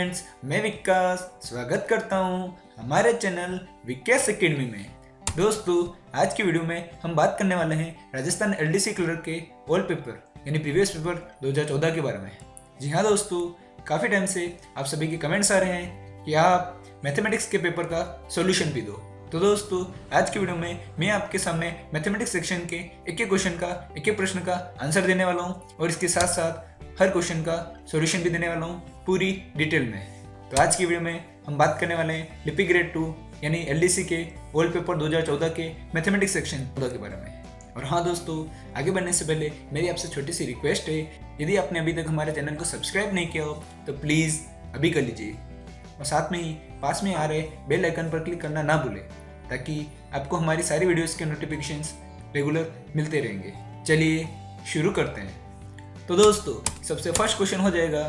Friends, मैं विकास स्वागत करता हूँ हमारे चैनल विकास एकेडमी में। दोस्तों, आज की वीडियो में हम बात करने वाले हैं राजस्थान एलडीसी क्लर्क के ओल्ड पेपर यानी प्रीवियस पेपर 2014 के बारे में। जी हाँ दोस्तों, काफ़ी टाइम से आप सभी के कमेंट्स आ रहे हैं कि आप मैथमेटिक्स के पेपर का सॉल्यूशन भी दो। तो दोस्तों, आज की वीडियो में मैं आपके सामने मैथमेटिक्स सेक्शन के एक एक क्वेश्चन का एक एक प्रश्न का आंसर देने वाला हूँ और इसके साथ साथ हर क्वेश्चन का सॉल्यूशन भी देने वाला हूँ पूरी डिटेल में। तो आज की वीडियो में हम बात करने वाले हैं लिपि ग्रेड 2 यानी एलडीसी के ओल्ड पेपर 2014 के मैथमेटिक्स सेक्शन के बारे में। और हाँ दोस्तों, आगे बढ़ने से पहले मेरी आपसे छोटी सी रिक्वेस्ट है, यदि आपने अभी तक हमारे चैनल को सब्सक्राइब नहीं किया हो तो प्लीज़ अभी कर लीजिए और साथ में ही पास में आ रहे बेल आइकन पर क्लिक करना ना भूलें ताकि आपको हमारी सारी वीडियोस के नोटिफिकेशंस रेगुलर मिलते रहेंगे। चलिए शुरू करते हैं। तो दोस्तों, सबसे फर्स्ट क्वेश्चन हो जाएगा,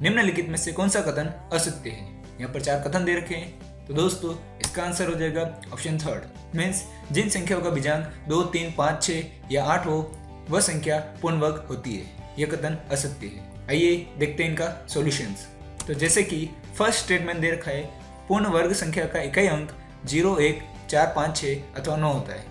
निम्नलिखित में से कौन सा कथन असत्य है। यहाँ पर 4 कथन दे रखे हैं। तो दोस्तों, इसका आंसर हो जाएगा ऑप्शन थर्ड, मीन्स जिन संख्याओं का बीजांक 2, 3, 5, 6 या 8 हो वह संख्या पूर्ण वर्ग होती है। यह कथन असत्य है। आइए देखते हैं इनका सॉल्यूशंस। तो जैसे कि फर्स्ट स्टेटमेंट दे रखा है, पूर्ण वर्ग संख्या का इकाई अंक 0, 1, 4, 5, 6 अथवा 9 होता है।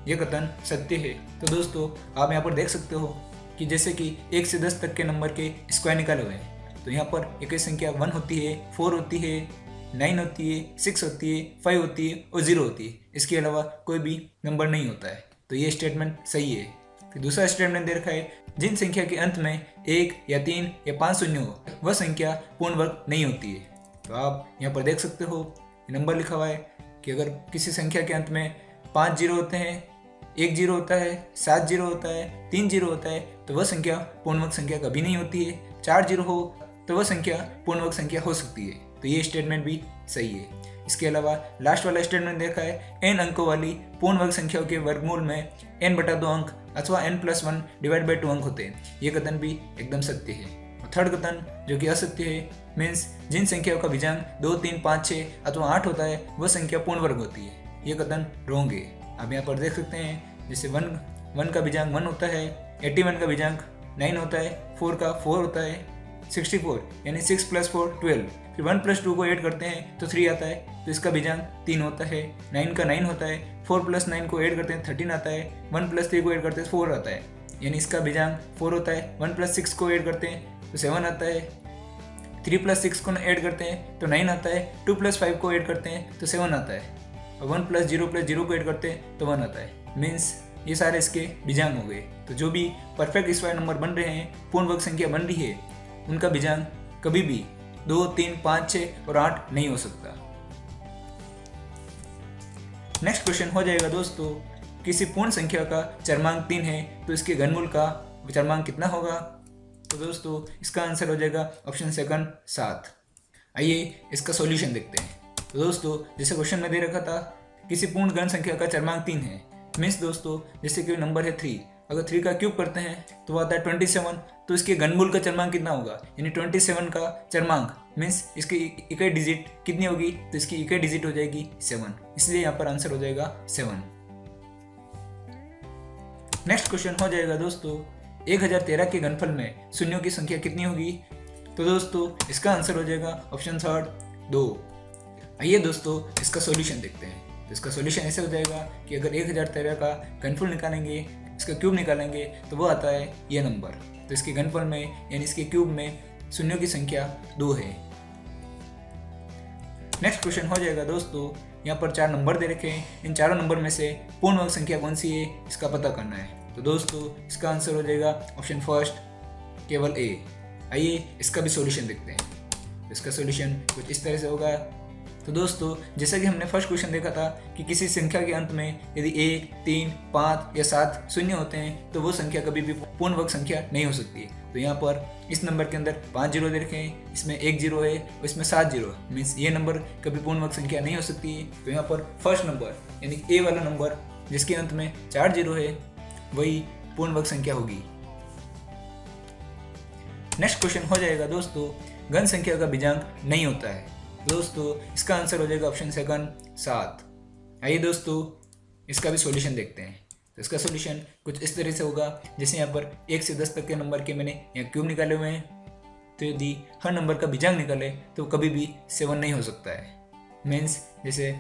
यह कथन सत्य है। तो दोस्तों, आप यहाँ पर देख सकते हो कि जैसे कि 1 से 10 तक के नंबर के स्क्वायर निकाले हुए हैं। तो यहाँ पर इकाई संख्या 1 होती है, 4 होती है, 9 होती है, 6 होती है, 5 होती है और 0 होती है। इसके अलावा कोई भी नंबर नहीं होता है। तो ये स्टेटमेंट सही है। फिर दूसरा स्टेटमेंट दे रखा है, जिन संख्या के अंत में 1 या 3 या 5 शून्य हो वह संख्या पूर्ण वर्ग नहीं होती है। तो आप यहाँ पर देख सकते हो नंबर लिखा हुआ है कि अगर किसी संख्या के अंत में 5 जीरो होते हैं, 1 जीरो होता है, 7 जीरो होता है, 3 जीरो होता है तो वह संख्या पूर्ण वर्ग संख्या कभी नहीं होती है। 4 जीरो हो तो वह संख्या पूर्ण वर्ग संख्या हो सकती है। तो ये स्टेटमेंट भी सही है। इसके अलावा लास्ट वाला स्टेटमेंट देखा है, n अंकों वाली पूर्ण वर्ग संख्याओं के वर्गमूल में n/2 अंक अथवा n+1 डिवाइड बाई 2 अंक होते हैं। ये कथन भी एकदम सत्य है। और थर्ड कथन जो कि असत्य है, मीन्स जिन संख्याओं का बीजांक 2, 3, 5, 6 अथवा 8 होता है वह संख्या पूर्ण वर्ग होती है। ये कथन रॉन्ग है। आप यहाँ पर देख सकते हैं, जैसे 1 का बीजांक 1 होता है, 81 का बीजांक 9 होता है, 4 का 4 होता है, 64 यानी 6 + 4 12। फिर 1 + 2 को ऐड करते हैं तो 3 आता है, तो इसका बीजांक 3 होता है। 9 का 9 होता है, 4 + 9 को ऐड करते हैं 13 आता है, 1 + 3 को ऐड करते हैं 4 आता है, यानी इसका बीजांक 4 होता है। 1 + 6 को ऐड करते हैं तो 7 आता है, 3 + 6 को ऐड करते हैं तो 9 आता है, 2 + 5 को ऐड करते हैं तो 7 आता है, और 1 + 0 + 0 को ऐड करते हैं तो 1 आता है। मीन्स ये सारे इसके बीजांक हो गए। तो जो भी परफेक्ट स्क्वायर नंबर बन रहे हैं, पूर्ण वर्ग संख्या बन रही है, उनका बीजांक कभी भी 2, 3, 5, 6 और 8 नहीं हो सकता। नेक्स्ट क्वेश्चन हो जाएगा दोस्तों, किसी पूर्ण संख्या का चरमांक 3 है तो इसके घनमूल का चरमांक कितना होगा। तो दोस्तों, इसका आंसर हो जाएगा ऑप्शन सेकंड 7। आइए इसका सॉल्यूशन देखते हैं। तो दोस्तों, जैसे क्वेश्चन में दे रखा था, किसी पूर्ण गण संख्या का चरमांक 3 है। मीन्स दोस्तों, जैसे कि नंबर है 3, अगर 3 का क्यूब करते हैं तो वो आता है 27। तो इसके घनमूल का चरमांक कितना होगा, यानी 27 का चरमांक मीन्स इसकी इकाई डिजिट कितनी होगी, तो इसकी इकाई डिजिट हो जाएगी 7। इसलिए यहाँ पर आंसर हो जाएगा 7। नेक्स्ट क्वेश्चन हो जाएगा दोस्तों, 1013 के घनफल में शून्यों की संख्या कितनी होगी। तो दोस्तों, इसका आंसर हो जाएगा ऑप्शन थर्ड 2। आइए दोस्तों इसका सॉल्यूशन देखते हैं। तो इसका सॉल्यूशन ऐसे हो जाएगा कि अगर 1013 का घनफल निकालेंगे, इसका क्यूब निकालेंगे तो वो आता है ये नंबर। तो इसके घनफल में यानी इसके क्यूब में शून्यों की संख्या 2 है। नेक्स्ट क्वेश्चन हो जाएगा दोस्तों, यहाँ पर 4 नंबर दे रखे हैं। इन चारों नंबर में से पूर्ण वर्ग संख्या कौन सी है इसका पता करना है। तो दोस्तों, इसका आंसर हो जाएगा ऑप्शन फर्स्ट केवल ए। आइए इसका भी सॉल्यूशन देखते हैं। इसका सॉल्यूशन कुछ इस तरह से होगा। तो दोस्तों, जैसा कि हमने फर्स्ट क्वेश्चन देखा था कि किसी संख्या के अंत में यदि 1, 3, 5 या 7 शून्य होते हैं तो वो संख्या कभी भी पूर्ण वर्ग संख्या नहीं हो सकती है। तो यहाँ पर इस नंबर के अंदर 5 जीरो दे रखे हैं, इसमें 1 जीरो है और इसमें 7 जीरो है। मीन्स ये नंबर कभी पूर्ण वर्ग संख्या नहीं हो सकती है। तो यहाँ पर फर्स्ट नंबर यानी ए वाला नंबर जिसके अंत में 4 जीरो है वही पूर्ण वर्ग संख्या होगी। नेक्स्ट क्वेश्चन हो जाएगा दोस्तों, घन संख्या का बीजांक नहीं होता है। दोस्तों, इसका आंसर हो जाएगा ऑप्शन सेकंड 7। आइए दोस्तों इसका भी सॉल्यूशन देखते हैं। तो इसका सॉल्यूशन कुछ इस तरह से होगा, जैसे यहाँ पर 1 से 10 तक के नंबर के मैंने यहाँ क्यूब निकाले हुए हैं। तो यदि हर नंबर का बीजांक निकाले तो कभी भी 7 नहीं हो सकता है। मीन्स जैसे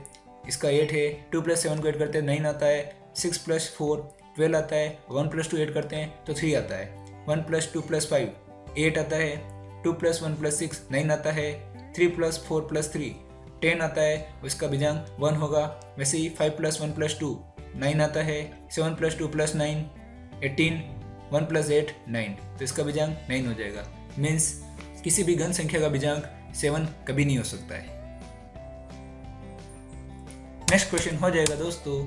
इसका 8 है, 2 + 7 को ऐड करते हैं 9 आता है, 6 + 4 12 आता है, 1 + 2 ऐड करते हैं तो 3 आता है, 1 + 2 + 5 8 आता है, 2 + 1 + 6 9 आता है, 3 + 4 + 3 10 आता है, उसका बीजांक 1 होगा। वैसे ही 5 + 1 + 2 9 आता है, 7 + 2 + 9 18, 1 + 8 9, तो इसका बीजांक 9 हो जाएगा। मीन्स किसी भी घन संख्या का बीजांक 7 कभी नहीं हो सकता है। नेक्स्ट क्वेश्चन हो जाएगा दोस्तों,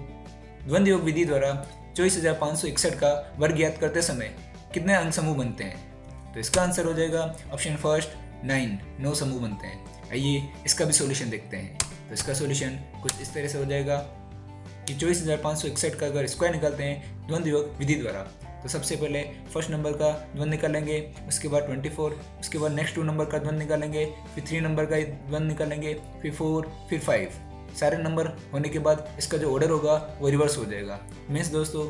द्वंद्व योग विधि द्वारा 24,561 का वर्ग ज्ञात करते समय कितने अंक समूह बनते हैं? तो इसका आंसर हो जाएगा ऑप्शन फर्स्ट 9 समूह बनते हैं। आइए इसका भी सॉल्यूशन देखते हैं। तो इसका सॉल्यूशन कुछ इस तरह से हो जाएगा कि 24,561 का अगर स्क्वायर निकालते हैं द्वंद्व योग विधि द्वारा, तो सबसे पहले फर्स्ट नंबर का द्वंद्व निकालेंगे, उसके बाद 24, उसके बाद नेक्स्ट 2 नंबर का द्वंद्व निकालेंगे, फिर 3 नंबर का द्वंद्व निकालेंगे, फिर 4, फिर 5। सारे नंबर होने के बाद इसका जो ऑर्डर होगा वो रिवर्स हो जाएगा। मीन्स दोस्तों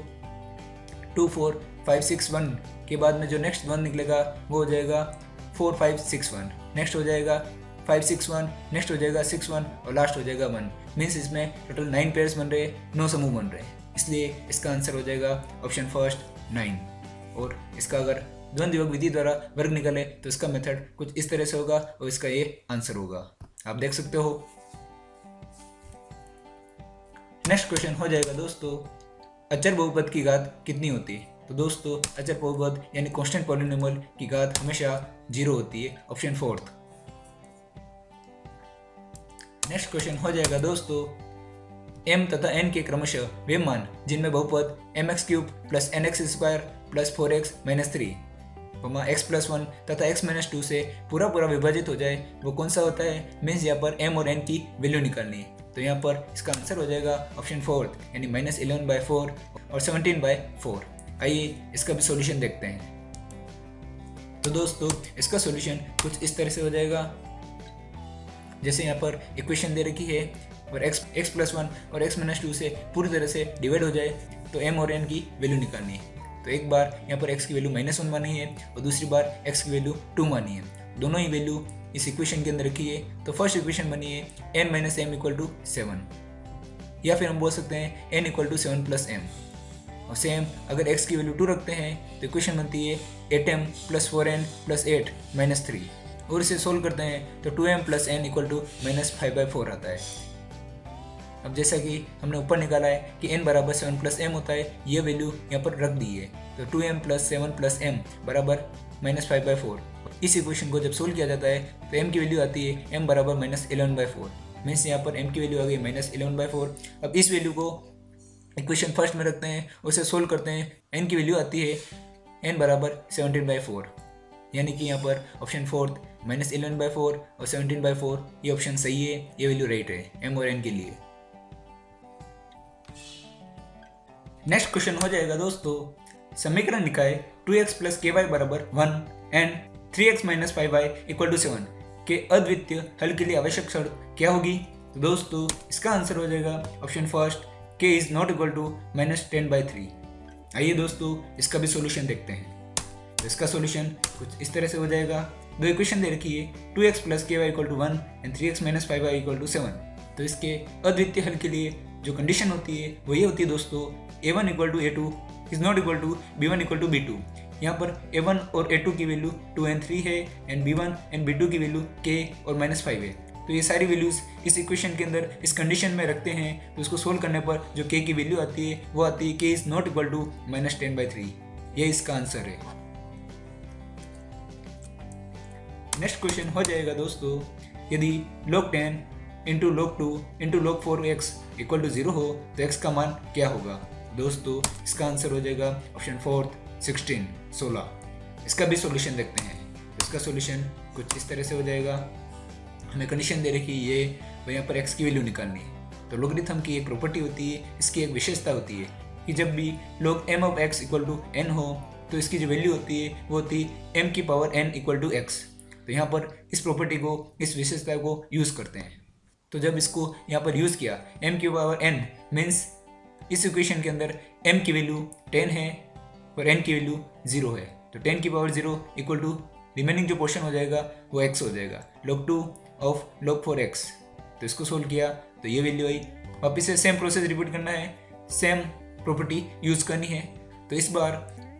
2 4 5 6 1 के बाद में जो नेक्स्ट द्वंद्व निकलेगा वो हो जाएगा 4 5 6 1, नेक्स्ट हो जाएगा 5 6 1, नेक्स्ट हो जाएगा 6 1 और लास्ट हो जाएगा 1। मीन्स इसमें टोटल 9 पेयर्स बन रहे, 9 समूह बन रहे, इसलिए इसका आंसर हो जाएगा ऑप्शन फर्स्ट 9। और इसका अगर द्वंद्व योग विधि द्वारा वर्ग निकले तो इसका मेथड कुछ इस तरह से होगा और इसका ये आंसर होगा, आप देख सकते हो। नेक्स्ट क्वेश्चन हो जाएगा दोस्तों, अचर बहुपद की घात कितनी होती है? तो दोस्तों अचर बहुपद यानी कांस्टेंट पॉलिनोमियल की घात हमेशा 0 होती है, ऑप्शन फोर्थ। नेक्स्ट क्वेश्चन हो जाएगा दोस्तों, m तथा n के क्रमशः वे मान जिनमें बहुपद mx³ + nx² + 4x - 3 x + 1 तथा x - 2 से पूरा विभाजित हो जाए वो कौन सा होता है? मीन्स यहाँ पर m और n की वैल्यू निकालनी है, तो यहाँ पर इसका आंसर हो जाएगा ऑप्शन फोर्थ यानी -11/4 और 17/4। आइए इसका भी सॉल्यूशन देखते हैं। तो दोस्तों इसका सॉल्यूशन कुछ इस तरह से हो जाएगा, जैसे यहाँ पर इक्वेशन दे रखी है और x + 1 और x - 2 से पूरी तरह से डिवाइड हो जाए तो m और n की वैल्यू निकालनी है। तो एक बार यहाँ पर x की वैल्यू -1 मानी है और दूसरी बार x की वैल्यू 2 मानी है, दोनों ही वैल्यू इस इक्वेशन के अंदर रखी है। तो फर्स्ट इक्वेशन बनी है n - m = 7, या फिर हम बोल सकते हैं n = 7 + m, और सेम अगर x की वैल्यू 2 रखते हैं तो इक्वेशन बनती है 8m + 4n + 8 - 3, और इसे सोल्व करते हैं तो 2m + n = -5/4 आता है। अब जैसा कि हमने ऊपर निकाला है कि n = 7 + m होता है, ये वैल्यू यहाँ पर रख दी है, तो 2m + 7 + m = -5/4। इस इक्वेशन को जब सोल्व किया जाता है तो m की वैल्यू आती है m = -11/4। मीन्स यहाँ पर m की वैल्यू आ गई -11/4। अब इस वैल्यू को इक्वेशन फर्स्ट में रखते हैं, उसे सोल्व करते हैं, n की वैल्यू आती है n = 17/4, यानी कि यहाँ पर ऑप्शन फोर्थ -11/4 और 17/4 ये ऑप्शन सही है, ये वैल्यू राइट है m और n के लिए। नेक्स्ट क्वेश्चन हो जाएगा दोस्तों, समीकरण निकाय 2x + ky = 1 and 3x - 5y = 7 के अद्वितीय हल के लिए आवश्यक शर्त क्या होगी? तो दोस्तों इसका आंसर हो जाएगा ऑप्शन फर्स्ट k ≠ -10/3। आइए दोस्तों इसका भी सॉल्यूशन देखते हैं। तो इसका सॉल्यूशन कुछ इस तरह से हो जाएगा, दो इक्वेशन दे रखी है 2x + ky = 1 and 3x - 5y = 7। तो इसके अद्वितीय हल के लिए जो कंडीशन होती है वो ये होती है दोस्तों, a1 = a2 is not equal to b1 = b2। यहाँ पर a1 और a2 की वैल्यू 2 and 3 है एंड b1 एंड b2 की वैल्यू k और -5 है। तो ये सारी वैल्यूज इस इक्वेशन के अंदर इस कंडीशन में रखते हैं, तो इसको सोल्व करने पर जो k की वैल्यू आती है वो आती है k ≠ -10/3। ये इसका आंसर है। नेक्स्ट क्वेश्चन हो जाएगा दोस्तों, यदि log 10 × log 2 × log 4x = 0 हो तो x का मान क्या होगा? दोस्तों इसका आंसर हो जाएगा ऑप्शन फोर्थ 16। इसका भी सॉल्यूशन देखते हैं। इसका सॉल्यूशन कुछ इस तरह से हो जाएगा, हमें कंडीशन दे रखी है ये, और यहाँ पर x की वैल्यू निकालनी है। तो लॉगरिथम की एक प्रॉपर्टी होती है, इसकी एक विशेषता होती है कि जब भी log m of x = n हो तो इसकी जो वैल्यू होती है वो होती है m⁴n = x। तो यहाँ पर इस प्रॉपर्टी को, इस विशेषता को यूज़ करते हैं। तो जब इसको यहाँ पर यूज़ किया m⁴n मीन्स इस इक्वेशन के अंदर m की वैल्यू 10 है और n की वैल्यू 0 है, तो 10⁴ = रिमेनिंग जो पोर्शन हो जाएगा वो x हो जाएगा, log 2 ऑफ log 4x। तो इसको सोल्व किया तो ये वैल्यू आई। वापस से सेम प्रोसेस रिपीट करना है, सेम प्रॉपर्टी यूज करनी है। तो इस बार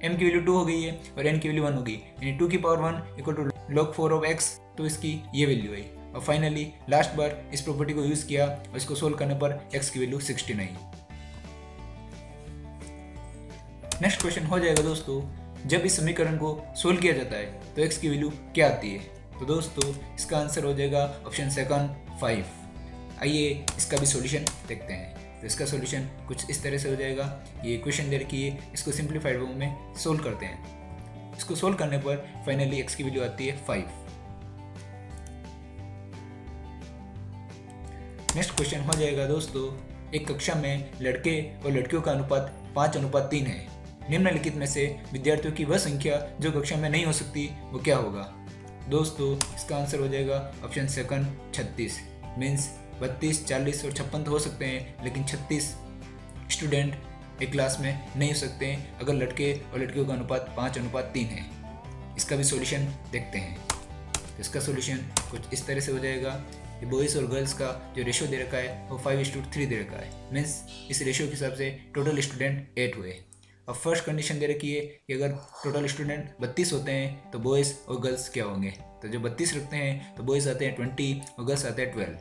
m की वैल्यू 2 हो गई है और n की वैल्यू 1 होगी, यानी 2 की power 1 equal to log 4 of x। तो इसकी ये वैल्यू आई। और फाइनली लास्ट बार इस प्रॉपर्टी को यूज किया और इसको सोल्व करने पर x की वैल्यू 16 आई। नेक्स्ट क्वेश्चन हो जाएगा दोस्तों, जब इस समीकरण को सोल्व किया जाता है तो x की वैल्यू क्या आती है? तो दोस्तों इसका आंसर हो जाएगा ऑप्शन सेकंड 5। आइए इसका भी सॉल्यूशन देखते हैं। तो इसका सॉल्यूशन कुछ इस तरह से हो जाएगा। ये इक्वेशन दे रखी है, इसको सिंप्लीफाइड फॉर्म में सोल्व करते हैं। इसको सोल्व करने पर फाइनली x की वैल्यू आती है 5। नेक्स्ट क्वेश्चन हो जाएगा दोस्तों, एक कक्षा में लड़के और लड़कियों का अनुपात 5:3 है। निम्नलिखित में से विद्यार्थियों की वह संख्या जो कक्षा में नहीं हो सकती वो क्या होगा? दोस्तों इसका आंसर हो जाएगा ऑप्शन सेकंड 36। मीन्स 32, 40 और 56 तो हो सकते हैं, लेकिन 36 स्टूडेंट एक क्लास में नहीं हो सकते हैं अगर लड़के और लड़कियों का अनुपात 5:3 है। इसका भी सॉल्यूशन देखते हैं। तो इसका सॉल्यूशन कुछ इस तरह से हो जाएगा। ये बॉयज़ और गर्ल्स का जो रेशियो दे रखा है वो 5:3 दे रखा है। मीन्स इस रेशियो के हिसाब से टोटल स्टूडेंट 8 हुए। अब फर्स्ट कंडीशन दे रखी है कि अगर टोटल स्टूडेंट 32 होते हैं तो बॉयज़ और गर्ल्स क्या होंगे? तो जो 32 रखते हैं तो बॉयज़ आते हैं 20 और गर्ल्स आते हैं 12।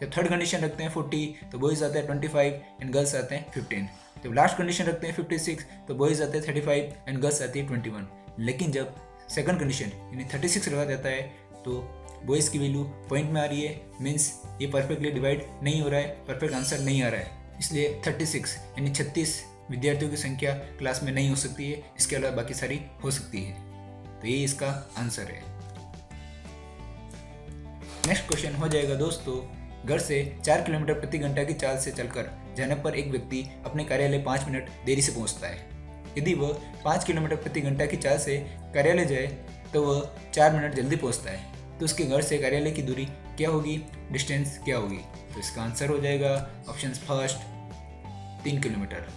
जब थर्ड कंडीशन रखते हैं 40 तो बॉयज़ आते हैं 25 एंड गर्ल्स आते हैं 15। जब लास्ट कंडीशन रखते हैं 56 तो बॉयज़ आते हैं 35 एंड गर्ल्स आती है 21। लेकिन जब सेकंड कंडीशन यानी 36 रखा जाता है तो बॉयज़ की वैल्यू पॉइंट में आ रही है। मीन्स ये परफेक्टली डिवाइड नहीं हो रहा है, परफेक्ट आंसर नहीं आ रहा है। इसलिए 36 यानी 36 विद्यार्थियों की संख्या क्लास में नहीं हो सकती है, इसके अलावा बाकी सारी हो सकती है। तो ये इसका आंसर है। नेक्स्ट क्वेश्चन हो जाएगा दोस्तों, घर से 4 किलोमीटर प्रति घंटा की चाल से चलकर जाने पर एक व्यक्ति अपने कार्यालय 5 मिनट देरी से पहुंचता है। यदि वह 5 किलोमीटर प्रति घंटा की चाल से कार्यालय जाए तो वह 4 मिनट जल्दी पहुंचता है। तो उसके घर से कार्यालय की दूरी क्या होगी, डिस्टेंस क्या होगी? तो इसका आंसर हो जाएगा ऑप्शन फर्स्ट 3 किलोमीटर।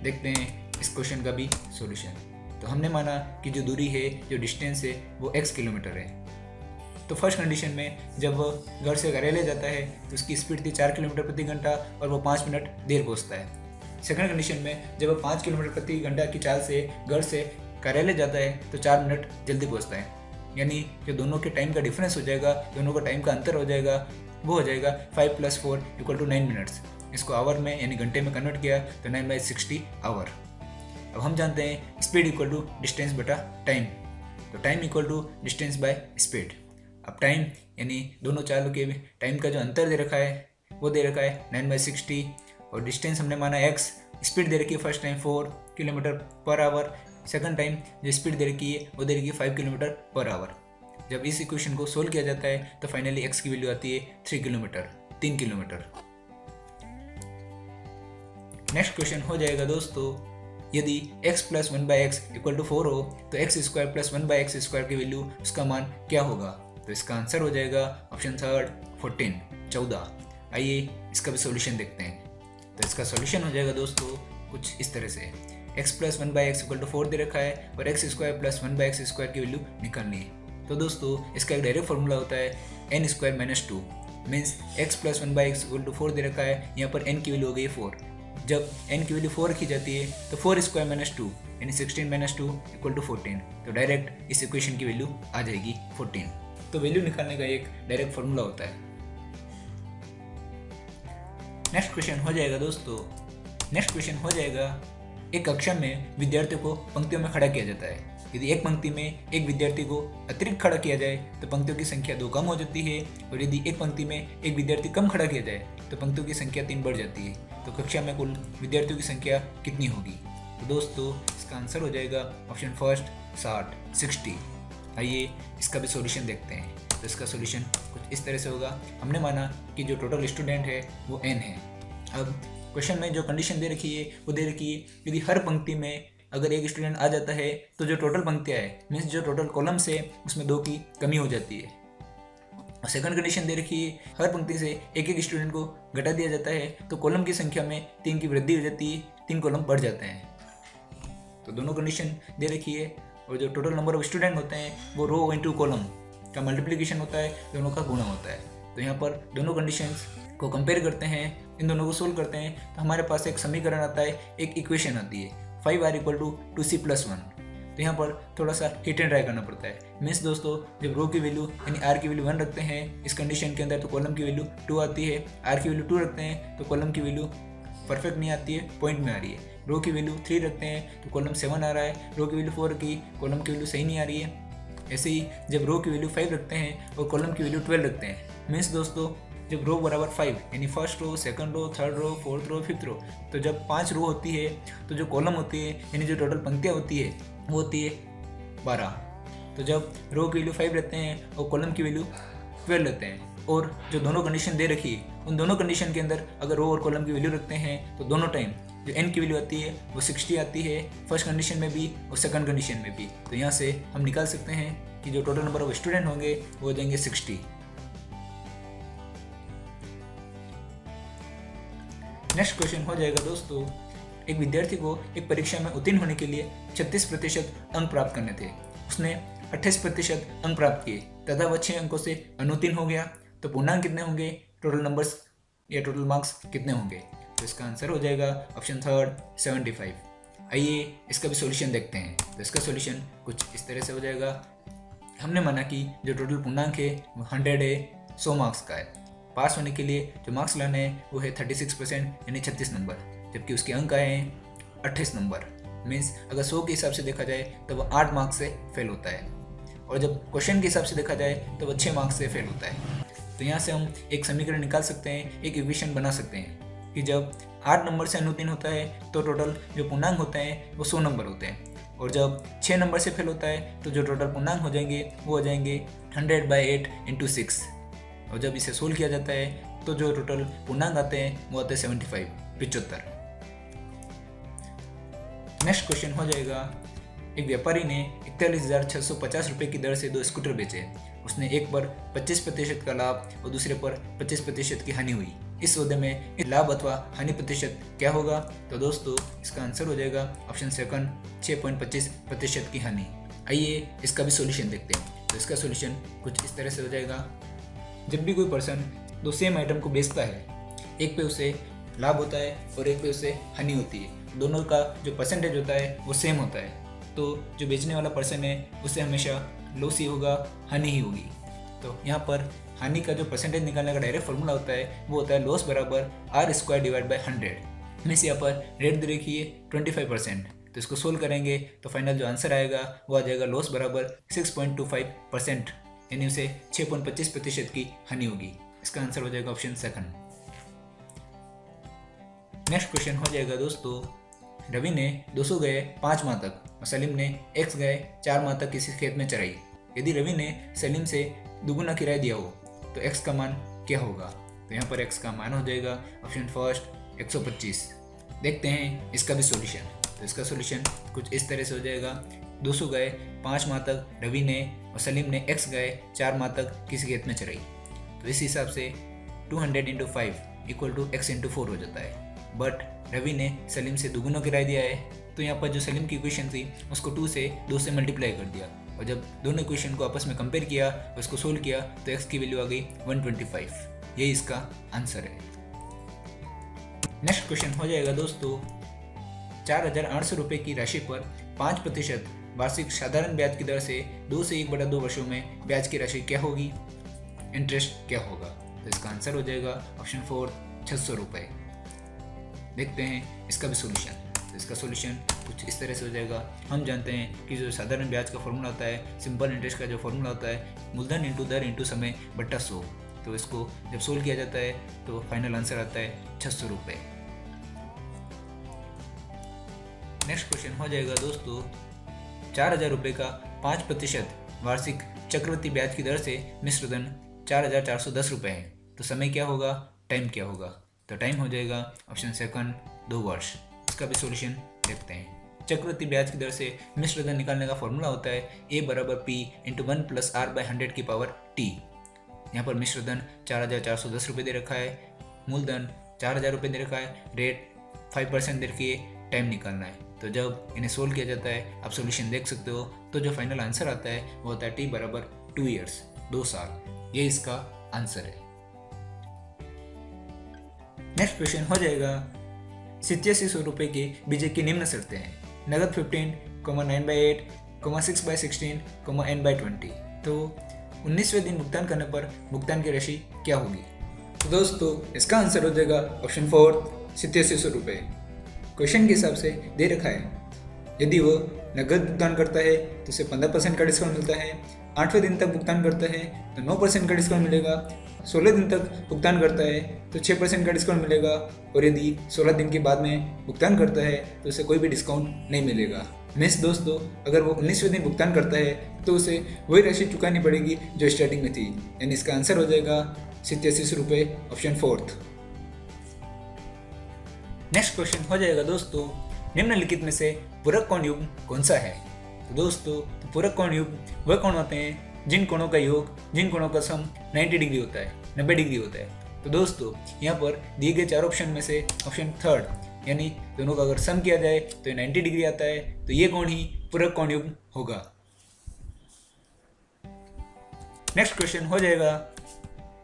देखते हैं इस क्वेश्चन का भी सॉल्यूशन। तो हमने माना कि जो दूरी है, जो डिस्टेंस है वो x किलोमीटर है। तो फर्स्ट कंडीशन में जब वह घर से कार्यालय जाता है तो उसकी स्पीड थी 4 किलोमीटर प्रति घंटा और वो 5 मिनट देर पहुंचता है। सेकंड कंडीशन में जब वह 5 किलोमीटर प्रति घंटा की चाल से घर से कार्यालय जाता है तो 4 मिनट जल्दी पहुंचता है। यानी जो दोनों के टाइम का डिफरेंस हो जाएगा, दोनों का टाइम का अंतर हो जाएगा, वो हो जाएगा 5 + 4 = 9 मिनट्स। इसको आवर में यानी घंटे में कन्वर्ट किया तो 9/60 आवर। अब हम जानते हैं स्पीड इक्वल टू डिस्टेंस बटा टाइम। तो time equal to distance by speed. अब टाइम यानी दोनों चालों के टाइम का जो अंतर दे रखा है वो दे रखा है 9/60 और डिस्टेंस हमने माना x। स्पीड दे रखी है first time 4 kilometre per hour, second time जो स्पीड दे रखी है वो दे रखी है 5 किलोमीटर पर आवर। जब इस इक्वेशन को सोल्व किया जाता है तो फाइनली x की वैल्यू आती है 3 किलोमीटर, 3 किलोमीटर। नेक्स्ट क्वेश्चन हो जाएगा दोस्तों, यदि x + 1/x = 4 हो तो x² + 1/x² की वैल्यू उसका मान क्या होगा? तो इसका आंसर हो जाएगा ऑप्शन थर्ड 14। आइए इसका भी सॉल्यूशन देखते हैं। तो इसका सॉल्यूशन हो जाएगा दोस्तों कुछ इस तरह से। x + 1/x = 4 दे रखा है और x² + 1/x² की वैल्यू निकालनी है। तो दोस्तों इसका एक डायरेक्ट फॉर्मूला होता है n² - 2। मीन्स x + 1/x = 4 दे रखा है, यहाँ पर n की वैल्यू हो गई 4। जब n की वैल्यू 4 रखी जाती है तो 4² - 2 यानी 16 - 2 = 14। तो डायरेक्ट इस इक्वेशन की वैल्यू आ जाएगी 14। तो वैल्यू निकालने का एक डायरेक्ट फॉर्मूला होता है। नेक्स्ट क्वेश्चन हो जाएगा दोस्तों, नेक्स्ट क्वेश्चन हो जाएगा, एक कक्षा में विद्यार्थियों को पंक्तियों में खड़ा किया जाता है। यदि एक पंक्ति में एक विद्यार्थी को अतिरिक्त खड़ा किया जाए तो पंक्तियों की संख्या 2 कम हो जाती है, और यदि एक पंक्ति में एक विद्यार्थी कम खड़ा किया जाए तो पंक्तियों की संख्या 3 बढ़ जाती है। तो कक्षा में कुल विद्यार्थियों की संख्या कितनी होगी? तो दोस्तों इसका आंसर हो जाएगा ऑप्शन फर्स्ट 60। आइए इसका भी सॉल्यूशन देखते हैं। तो इसका सॉल्यूशन कुछ इस तरह से होगा। हमने माना कि जो टोटल स्टूडेंट है वो n है। अब क्वेश्चन में जो कंडीशन दे रखी है वो दे रखी है यदि हर पंक्ति में अगर एक स्टूडेंट आ जाता है तो जो टोटल पंक्तियाँ है मीन्स जो टोटल कॉलम्स है उसमें 2 की कमी हो जाती है। और सेकंड कंडीशन दे रखी है हर पंक्ति से एक स्टूडेंट को घटा दिया जाता है तो कॉलम की संख्या में 3 की वृद्धि हो जाती है, 3 कॉलम बढ़ जाते हैं। तो दोनों कंडीशन दे रखी है और जो टोटल नंबर ऑफ स्टूडेंट होते हैं वो रो इंटू कॉलम का मल्टीप्लिकेशन होता है, दोनों का गुणा होता है। तो यहाँ पर दोनों कंडीशंस को कंपेयर करते हैं, इन दोनों को सोल्व करते हैं, तो हमारे पास एक समीकरण आता है, एक इक्वेशन आती है 5r = 2c+1। तो यहाँ पर थोड़ा सा हिट एंड ट्राई करना पड़ता है। मीन्स दोस्तों, जब रो की वैल्यू यानी r की वैल्यू 1 रखते हैं इस कंडीशन के अंदर तो कॉलम की वैल्यू 2 आती है, r की वैल्यू 2 रखते हैं तो कॉलम की वैल्यू परफेक्ट नहीं आती है, पॉइंट में आ रही है। रो की वैल्यू 3 रखते हैं तो कॉलम 7 आ रहा है, रो की वैल्यू 4 की कॉलम की वैल्यू सही नहीं आ रही है। ऐसे ही जब रो की वैल्यू 5 रखते हैं और कॉलम की वैल्यू 12 रखते हैं, मीन्स दोस्तों जब रो बराबर 5 यानी first row, second row, third row, fourth row, fifth row, तो जब 5 रो होती है तो जो कॉलम होती है यानी जो टोटल पंक्तियाँ होती है वो होती है 12। तो जब रो की वैल्यू 5 रहते हैं और कॉलम की वैल्यू 12 रहते हैं और जो दोनों कंडीशन दे रखी है उन दोनों कंडीशन के अंदर अगर रो और कॉलम की वैल्यू रखते हैं तो दोनों टाइम जो n की वैल्यू आती है वो 60 आती है, फर्स्ट कंडीशन में भी और सेकंड कंडीशन में भी। तो यहाँ से हम निकाल सकते हैं कि जो टोटल नंबर ऑफ स्टूडेंट होंगे वो हो जाएंगे 60। नेक्स्ट क्वेश्चन हो जाएगा दोस्तों, एक विद्यार्थी को एक परीक्षा में उत्तीर्ण होने के लिए 36% अंक प्राप्त करने थे। उसने 28% अंक प्राप्त किए तथा वह 6 अंकों से अनुत्तीर्ण हो गया। तो पूर्णांक कितने होंगे, टोटल नंबर्स या टोटल मार्क्स कितने होंगे? तो इसका आंसर हो जाएगा ऑप्शन थर्ड 75। आइए इसका भी सॉल्यूशन देखते हैं। तो इसका सॉल्यूशन कुछ इस तरह से हो जाएगा। हमने माना कि जो टोटल पूर्णांक है वो 100 है, 100 मार्क्स का है। पास होने के लिए जो मार्क्स लाने हैं वो है 36% यानी 36 नंबर, जबकि उसके अंक आए हैं 28 नंबर। मीन्स अगर 100 के हिसाब से देखा जाए तो वो 8 मार्क्स से फेल होता है, और जब क्वेश्चन के हिसाब से देखा जाए तो वो 6 मार्क्स से फेल होता है। तो यहाँ से हम एक समीकरण निकाल सकते हैं, एक इक्वेशन बना सकते हैं कि जब 8 नंबर से अनुत्तीर्ण होता है तो टोटल जो पूर्णांक होते हैं वो 100 नंबर होते हैं, और जब 6 नंबर से फेल होता है तो जो टोटल पूर्णांक हो जाएंगे वो हो जाएंगे 100/8 × 6। और जब इसे सोल्व किया जाता है तो जो टोटल पूर्णांक आते हैं वो आते हैं 75। नेक्स्ट क्वेश्चन हो जाएगा, एक व्यापारी ने 41,650 रुपये की दर से 2 स्कूटर बेचे। उसने एक पर 25% का लाभ और दूसरे पर 25% की हानि हुई। इस सौदे में लाभ अथवा हानि प्रतिशत क्या होगा? तो दोस्तों इसका आंसर हो जाएगा ऑप्शन सेकंड 6.25% की हानि। आइए इसका भी सॉल्यूशन देखते हैं। तो इसका सॉल्यूशन कुछ इस तरह से हो जाएगा। जब भी कोई पर्सन 2 सेम आइटम को बेचता है, एक पे उसे लाभ होता है और एक पे उसे हानि होती है, दोनों का जो परसेंटेज होता है वो सेम होता है, तो जो बेचने वाला पर्सन है उसे हमेशा लॉस ही होगा, हानि ही होगी। तो यहाँ पर हानि का जो परसेंटेज निकालने का डायरेक्ट फॉर्मूला होता है वो होता है लॉस बराबर R² / 100। मीन्स यहाँ पर रेट दे रखी है 25%, तो इसको सोल्व करेंगे तो फाइनल जो आंसर आएगा वो आ जाएगा लॉस बराबर 6.25%, यानी उसे 6.25% की हानि होगी। इसका आंसर हो जाएगा ऑप्शन सेकंड। नेक्स्ट क्वेश्चन हो जाएगा दोस्तों, रवि ने 200 गाय 5 माह तक और सलीम ने X गाय 4 माह तक किसी खेत में चराई। यदि रवि ने सलीम से दुगुना किराया दिया हो तो X का मान क्या होगा? तो यहाँ पर X का मान हो जाएगा ऑप्शन फर्स्ट 125। देखते हैं इसका भी सॉल्यूशन। तो इसका सॉल्यूशन कुछ इस तरह से हो जाएगा। 200 गाय 5 माह तक रवि ने और सलीम ने X गाय 4 माह तक किसी खेत में चराई। तो इस हिसाब से 200 × 5 = X × 4 हो जाता है। बट रवि ने सलीम से दुगुना किराया दिया है, तो यहाँ पर जो सलीम की इक्वेशन थी उसको 2 से मल्टीप्लाई कर दिया, और जब दोनों इक्वेशन को आपस में कंपेयर किया और उसको सोल्व किया तो x की वैल्यू आ गई 125। यही इसका आंसर है। नेक्स्ट क्वेश्चन हो जाएगा दोस्तों, 4,800 रुपये की राशि पर 5% वार्षिक साधारण ब्याज की दर से 2 से 1/2 वर्षों में ब्याज की राशि क्या होगी, इंटरेस्ट क्या होगा? तो इसका आंसर हो जाएगा ऑप्शन 4 600 रुपये। देखते हैं इसका भी सॉल्यूशन। तो इसका सॉल्यूशन कुछ इस तरह से हो जाएगा। हम जानते हैं कि जो साधारण ब्याज का फॉर्मूला होता है, सिंपल इंटरेस्ट का जो फॉर्मूला होता है, मूलधन × दर × समय बटा 100। तो इसको जब सोल्व किया जाता है तो फाइनल आंसर आता है 600 रुपये। नेक्स्ट क्वेश्चन हो जाएगा दोस्तों, 4,000 रुपये का 5% वार्षिक चक्रवृद्धि ब्याज की दर से मिश्र धन 4,410 रुपये है। तो समय क्या होगा, टाइम क्या होगा? तो टाइम हो जाएगा ऑप्शन सेकंड 2 वर्ष। इसका भी सॉल्यूशन देखते हैं। चक्रवृद्धि ब्याज की दर से मिश्र धन निकालने का फॉर्मूला होता है A = P × 1 + R/100 की पावर T। यहाँ पर मिश्र धन 4,410 रुपये दे रखा है, मूलधन 4,000 रुपये दे रखा है, रेट 5% दे रखी है, टाइम निकालना है। तो जब इन्हें सोल्व किया जाता है, आप सॉल्यूशन देख सकते हो, तो जो फाइनल आंसर आता है वो होता है t बराबर 2 ईयर्स, 2 साल। ये इसका आंसर है। नेक्स्ट क्वेश्चन हो जाएगा 8700 रुपये के बीजे की निम्न शर्तें हैं। नगद 15, 9/8, 6/16, n/20। तो 19वें दिन भुगतान करने पर भुगतान की राशि क्या होगी? तो दोस्तों इसका आंसर हो जाएगा ऑप्शन 4 8700 रुपये। क्वेश्चन के हिसाब से दे रखा है, यदि वो नगद भुगतान करता है तो उसे 15% का डिस्काउंट मिलता है, 8वें दिन तक भुगतान करता है तो 9% का डिस्काउंट मिलेगा, 16 दिन तक भुगतान करता है तो 6% का डिस्काउंट मिलेगा, और यदि 16 दिन के बाद में भुगतान करता है तो उसे कोई भी डिस्काउंट नहीं मिलेगा। मीन्स दोस्तों अगर वो 19वें दिन भुगतान करता है तो उसे वही राशि चुकानी पड़ेगी जो स्टार्टिंग में थी, यानी इसका आंसर हो जाएगा 8700 रुपये, ऑप्शन 4। नेक्स्ट क्वेश्चन हो जाएगा दोस्तों, निम्नलिखित में से पूरक कोण युग्म कौन सा है? तो दोस्तों पूरक कोण युग्म वह कोण होते हैं जिन कोणों का योग, जिन कोणों का सम 90 डिग्री होता है, 90 डिग्री होता है। तो दोस्तों यहाँ पर दिए गए 4 ऑप्शन में से ऑप्शन 3 यानी दोनों का अगर सम किया जाए तो ये 90 डिग्री आता है, तो ये कोण ही पूरक कोण युग्म होगा। नेक्स्ट क्वेश्चन हो जाएगा,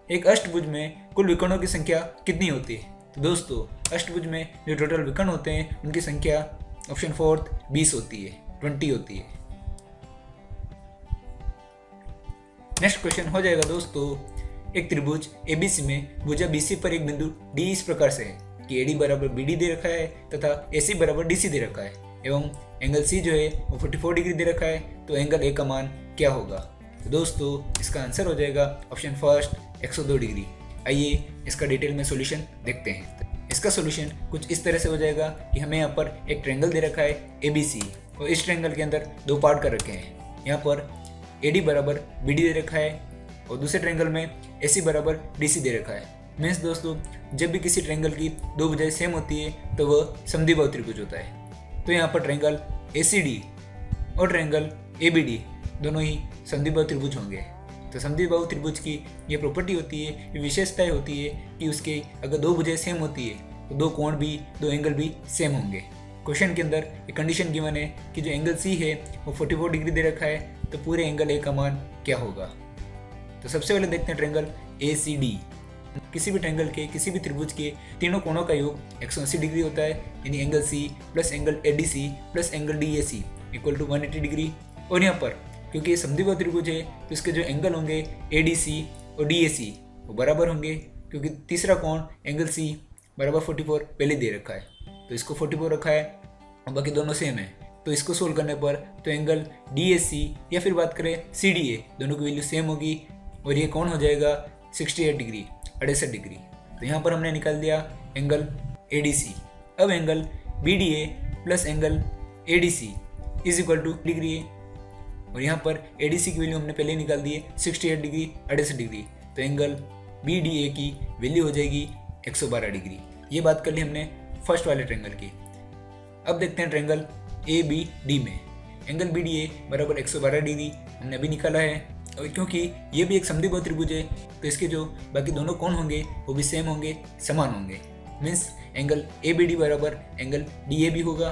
एक अष्टभुज में कुल विकर्णों की संख्या कितनी होती है? तो दोस्तों अष्टभुज में जो टोटल विकर्ण होते हैं उनकी संख्या ऑप्शन 4 20 होती है, 20 होती है। नेक्स्ट क्वेश्चन हो जाएगा दोस्तों, एक त्रिभुज ABC में भुजा BC पर एक बिंदु D इस प्रकार से है कि AD बराबर BD दे रखा है तथा AC बराबर DC दे रखा है, एवं एंगल C जो है वो 44 डिग्री दे रखा है, तो एंगल A का मान क्या होगा? तो दोस्तों इसका आंसर हो जाएगा ऑप्शन 1 102 डिग्री। आइए इसका डिटेल में सॉल्यूशन देखते हैं। इसका सॉल्यूशन कुछ इस तरह से हो जाएगा कि हमें यहाँ पर एक ट्रायंगल दे रखा है ABC, और इस ट्रायंगल के अंदर 2 पार्ट कर रखे हैं। यहाँ पर AD बराबर BD दे रखा है और दूसरे ट्रायंगल में AC बराबर DC दे रखा है। मीन्स दोस्तों जब भी किसी ट्रायंगल की 2 भुजाएं सेम होती है तो वह समद्विबाहु त्रिभुज होता है। तो यहाँ पर ट्रायंगल ACD और ट्रायंगल ABD दोनों ही समद्विबाहु त्रिभुज होंगे। तो समद्विबाहु त्रिभुज की ये प्रॉपर्टी होती है, ये विशेषताएं होती है कि उसके अगर 2 भुजाएं सेम होती है तो 2 कोण भी, 2 एंगल भी सेम होंगे। क्वेश्चन के अंदर एक कंडीशन गिवन है कि जो एंगल C है वो 44 डिग्री दे रखा है, तो पूरे एंगल A का मान क्या होगा? तो सबसे पहले देखते हैं ट्रायंगल ACD। किसी भी ट्रायंगल के, किसी भी त्रिभुज के तीनों कोणों का योग 180 डिग्री होता है, यानी angle C plus angle ADC plus angle DAC equal to 180 degree. और यहाँ पर क्योंकि ये समद्विबाहु त्रिभुज है तो इसके जो एंगल होंगे ADC और DAC वो बराबर होंगे, क्योंकि तीसरा कोण एंगल C बराबर 44 पहले दे रखा है, तो इसको 44 रखा है और बाकी दोनों सेम है। तो इसको सोल्व करने पर तो एंगल DAC या फिर बात करें CDA, दोनों की वैल्यू सेम होगी, और ये कोण हो जाएगा 68 डिग्री, 68 डिग्री। तो यहाँ पर हमने निकाल दिया एंगल ADC। अब angle BDA plus angle ADC is equal two degree है, और यहाँ पर ADC की वैल्यू हमने पहले ही निकाल दी है 68 डिग्री, 68 डिग्री। तो एंगल BDA की वैल्यू हो जाएगी 112 डिग्री। ये बात कर ली हमने फर्स्ट वाले ट्रायंगल की। अब देखते हैं ट्रायंगल ABD में एंगल BDA बराबर 112 डिग्री हमने अभी निकाला है, और क्योंकि ये भी एक समद्विबाहु त्रिभुज है तो इसके जो बाकी दोनों कोण होंगे वो भी सेम होंगे, समान होंगे। मीन्स एंगल ABD बराबर एंगल DAB होगा।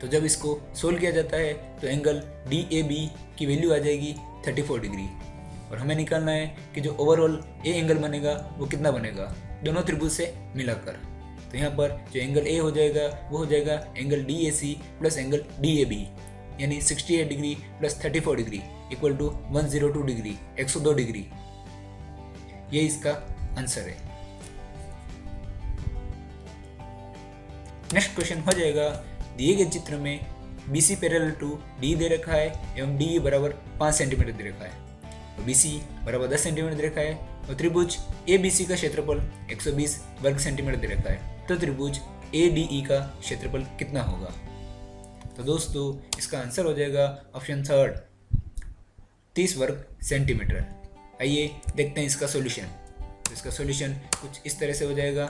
तो जब इसको सोल्व किया जाता है तो एंगल DAB की वैल्यू आ जाएगी 34 डिग्री, और हमें निकालना है कि जो ओवरऑल A एंगल बनेगा वो कितना बनेगा दोनों त्रिभुज से मिलाकर। तो यहाँ पर जो एंगल A हो जाएगा वो हो जाएगा angle DAC plus angle DAB, यानी 68 degree plus 34 degree equal to 102 degree, 102 degree. ये इसका आंसर है। नेक्स्ट क्वेश्चन हो जाएगा, दिए गए चित्र में BC पैरेलल टू D दे रखा है एवं DE बराबर 5 सेंटीमीटर दे रखा है, तो BC बराबर 10 सेंटीमीटर दे रखा है, और त्रिभुज ABC का क्षेत्रफल 120 वर्ग सेंटीमीटर दे रखा है। तो त्रिभुज ADE का क्षेत्रफल कितना होगा? तो दोस्तों इसका आंसर हो जाएगा ऑप्शन 3 30 वर्ग सेंटीमीटर। आइए देखते हैं इसका सॉल्यूशन। तो इसका सॉल्यूशन कुछ इस तरह से हो जाएगा।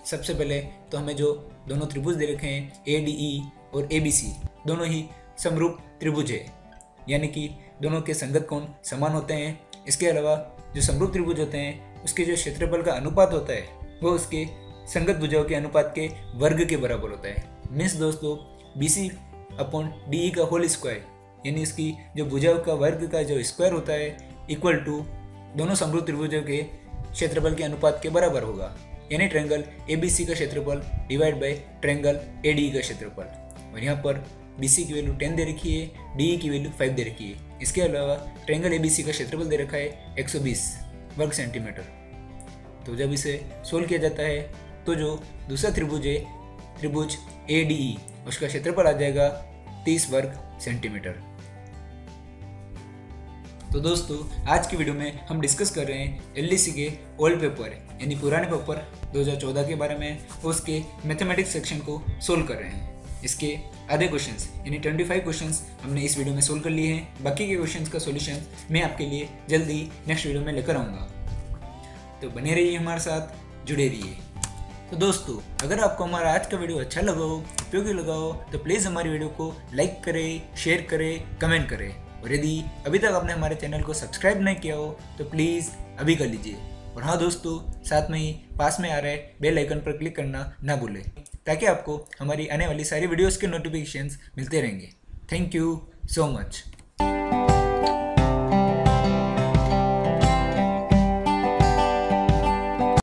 सबसे पहले तो हमें जो दोनों त्रिभुज दे रखे हैं ADE और ABC दोनों ही समरूप त्रिभुज है, यानी कि दोनों के संगत कोण समान होते हैं। इसके अलावा जो समरूप त्रिभुज होते हैं उसके जो क्षेत्रफल का अनुपात होता है वो उसके संगत भुजाओं के अनुपात के वर्ग के बराबर होता है। मीन्स दोस्तों BC अपॉन DE का होल स्क्वायर, यानी इसकी जो भुजाओं का वर्ग का जो स्क्वायर होता है इक्वल टू दोनों समरूप त्रिभुजों के क्षेत्रफल के अनुपात के बराबर होगा, यानी ट्रायंगल ABC का क्षेत्रफल डिवाइड बाय ट्रायंगल ADE का क्षेत्रफल। और यहाँ पर BC की वैल्यू 10 दे रखी है, DE की वैल्यू 5 दे रखी है। इसके अलावा ट्रायंगल ABC का क्षेत्रफल दे रखा है 120 वर्ग सेंटीमीटर। तो जब इसे सोल्व किया जाता है तो जो दूसरा त्रिभुज है, त्रिभुज ADE, उसका क्षेत्रफल आ जाएगा 30 वर्ग सेंटीमीटर। तो दोस्तों आज की वीडियो में हम डिस्कस कर रहे हैं LDC के ओल्ड पेपर यानी पुराने पेपर 2014 के बारे में, उसके मैथमेटिक्स सेक्शन को सोल्व कर रहे हैं। इसके आधे क्वेश्चंस यानी 25 क्वेश्चंस हमने इस वीडियो में सोल्व कर लिए हैं। बाकी के क्वेश्चंस का सॉल्यूशन मैं आपके लिए जल्दी नेक्स्ट वीडियो में लेकर आऊँगा। तो बने रहिए हमारे साथ, जुड़े रहिए। तो दोस्तों अगर आपको हमारा आज का वीडियो अच्छा लगा हो, उपयोगी लगा हो, तो प्लीज़ हमारी वीडियो को लाइक करें, शेयर करें, कमेंट करें। और यदि अभी तक आपने हमारे चैनल को सब्सक्राइब नहीं किया हो तो प्लीज़ अभी कर लीजिए। और हाँ दोस्तों, साथ में ही पास में आ रहे बेल आइकन पर क्लिक करना ना भूलें, ताकि आपको हमारी आने वाली सारी वीडियोस के नोटिफिकेशंस मिलते रहेंगे। Thank you so much.